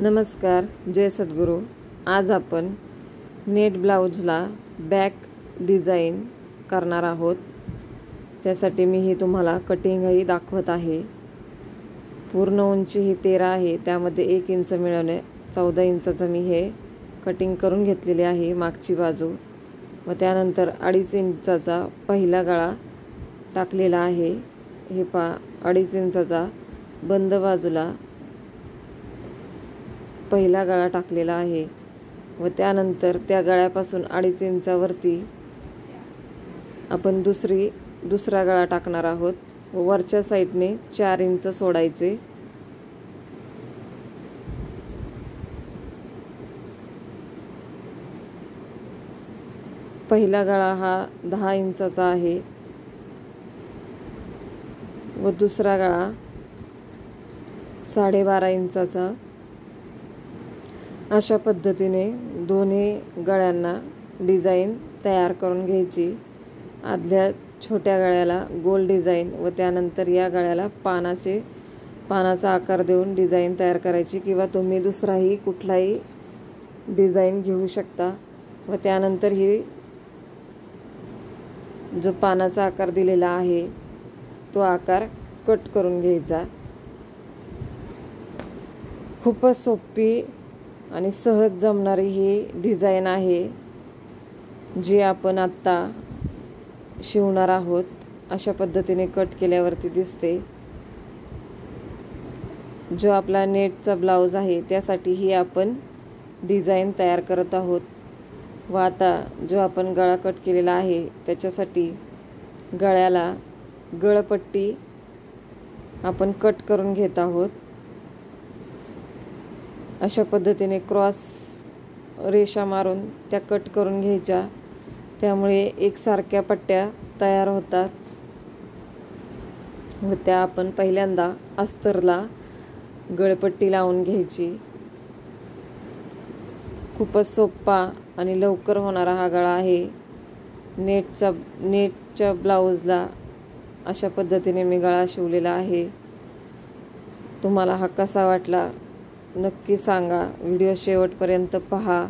नमस्कार, जय सद्गुरू। आज आपण नेट ब्लाउजला बॅक डिझाईन करणार आहोत। त्यासाठी मी ही तुम्हाला कटिंगही दाखवत आहे। पूर्ण उंची ही 13 आहे, त्यामध्ये 1 इंच मिळवणे 14 इंचाचं मी हे कटिंग करून घेतलेले आहे मागची बाजू। व त्यानंतर 2.5 इंचाचा पहिला गळा टाकलेला आहे। हे 2.5 इंचाचा बंद बाजूला पहिला गळा टाकलेला आहे व त्यानंतर त्या गळ्यापासून 2.5 इंचावरती आपण दुसरा गळा टाकणार आहोत व वरच्या साईडने 4 इंच सोडायचे। पहिला गळा हा 10 इंचाचा आहे व दुसरा गळा 12.5 इंचाचा। अशा पद्धतीने दोन्ही गळ्यांना डिझाईन तयार करून घ्यायची। आदल्या छोट्या गळ्याला गोल डिझाईन व त्यानंतर या गळ्याला पानाचा आकार देऊन डिझाईन तयार करायची, किंवा तुम्ही दुसराही कुठलाही डिझाईन घेऊ शकता। व त्यानंतर ही जो पानाचा आकार दिलेला आहे तो आकार कट करून घ्यायचा। खूपच सोपी आणि सहज जमणारी ही डिझाईन आहे, जी आपण आत्ता शिवणार आहोत। अशा पद्धतीने कट केल्यावरती दिसते। जो आपला नेटचा ब्लाउज आहे त्यासाठी ही आपण डिझाईन तयार करत आहोत। व आता जो आपण गळा कट केलेला आहे त्याच्यासाठी गळ्याला गळपट्टी आपण कट करून घेत आहोत। अशा पद्धतीने क्रॉस रेषा मारून त्या कट करून घ्यायच्या, त्यामुळे एकसारख्या पट्ट्या तयार होतात व त्या आपण पहिल्यांदा अस्तरला गळपट्टी लावून घ्यायची। खूपच सोपा आणि लवकर होणारा हा गळा आहे। नेटच्या ब्लाउजला अशा पद्धतीने मी गळा शिवलेला आहे। तुम्हाला हा कसा वाटला नक्की सांगा। व्हिडिओ शेवटपर्यंत पहा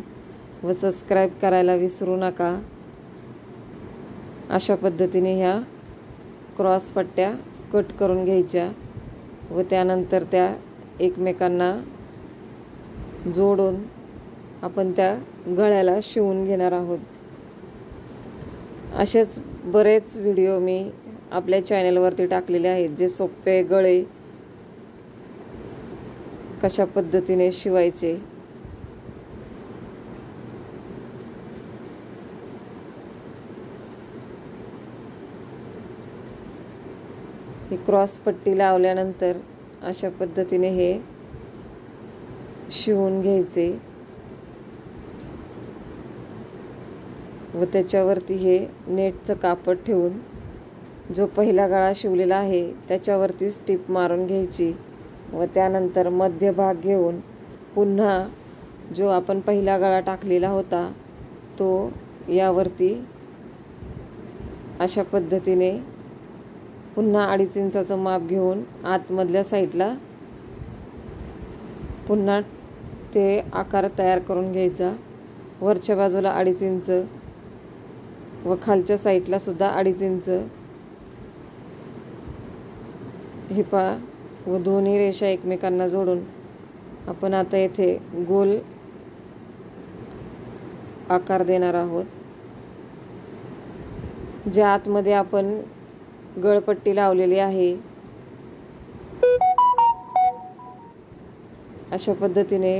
व सबस्क्राईब करायला विसरू नका। अशा पद्धतीने ह्या क्रॉस पट्ट्या कट करून घ्यायच्या व त्यानंतर त्या एकमेकांना जोडून आपण त्या गळ्याला शिवून घेणार आहोत। असेच बरेच व्हिडिओ मी आपल्या चॅनलवरती टाकलेले आहेत, जे सोपे गळे कशा पद्धतीने शिवायचे। ही क्रॉस पट्टी लावल्यानंतर अशा पद्धतीने हे शिवून घ्यायचे व त्याच्यावरती हे नेटचं कापड ठेवून जो पहिला गळा शिवलेला आहे त्याच्यावरती स्टिप मारून घ्यायची व त्यानंतर मध्यभाग घेऊन पुन्हा जो आपण पहिला गळा टाकलेला होता तो यावरती अशा पद्धतीने पुन्हा 2.5 इंचाचं माप घेऊन आतमधल्या साईडला पुन्हा ते आकार तयार करून घ्यायचा। वरच्या बाजूला 2.5 इंच व खालच्या साईडला सुद्धा 2.5 इंच हे पहा व दोन्ही रेषा एकमेकांना जोडून आपण आता येथे गोल आकार देणार आहोत। ज्या आतमध्ये आपण गळपट्टी लावलेली आहे अशा पद्धतीने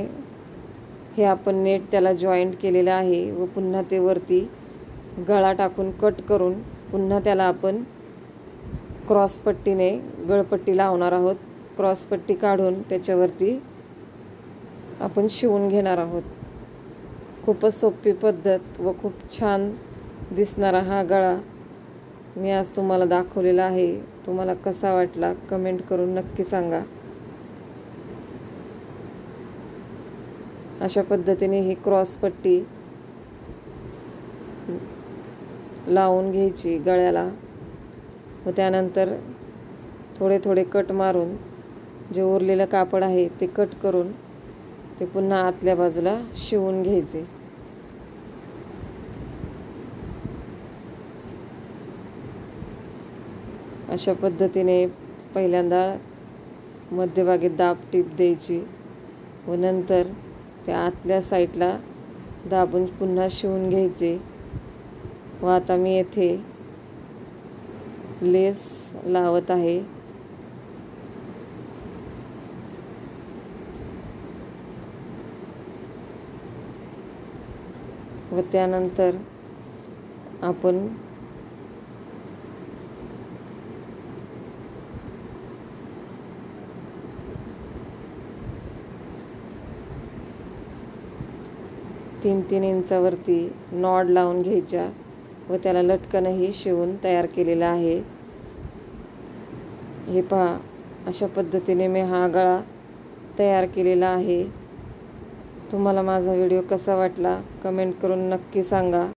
हे आपण नेट त्याला जॉईंट केलेलं आहे व पुन्हा ते वरती गळा टाकून कट करून पुन्हा त्याला आपण क्रॉस पट्टीने गळपट्टी लावणार आहोत। क्रॉस पट्टी काढून त्याच्यावरती आपण शिवून घेणार आहोत। खूपच सोपी पद्धत व खूप छान दिसणारा हा गळा मी आज तुम्हाला दाखवलेला आहे। तुम्हाला कसा वाटला कमेंट करून नक्की सांगा। अशा पद्धतीने ही क्रॉस पट्टी लावून घ्यायची गळ्याला व त्यानंतर थोडे थोडे कट मारून जे उरलेलं कापड आहे ते कट करून ते पुन्हा आतल्या बाजूला शिवून घ्यायचे. अशा पद्धतीने पहिल्यांदा मध्यभागी दाब टीप द्यायची व नंतर त्या आतल्या साईडला दाबून पुन्हा शिवून घ्यायचे. व आता मी येथे लेस लावत आहे. व त्यानंतर आपण तीन इंचावरती नॉड लावून घ्यायच्या व त्याला लटकनही शिवून तयार केलेलं आहे. हे पहा, अशा पद्धतीने मी हा गळा तयार केलेला आहे. तुम्हाला माझा व्हिडिओ कसा वाटला कमेंट करून नक्की सांगा.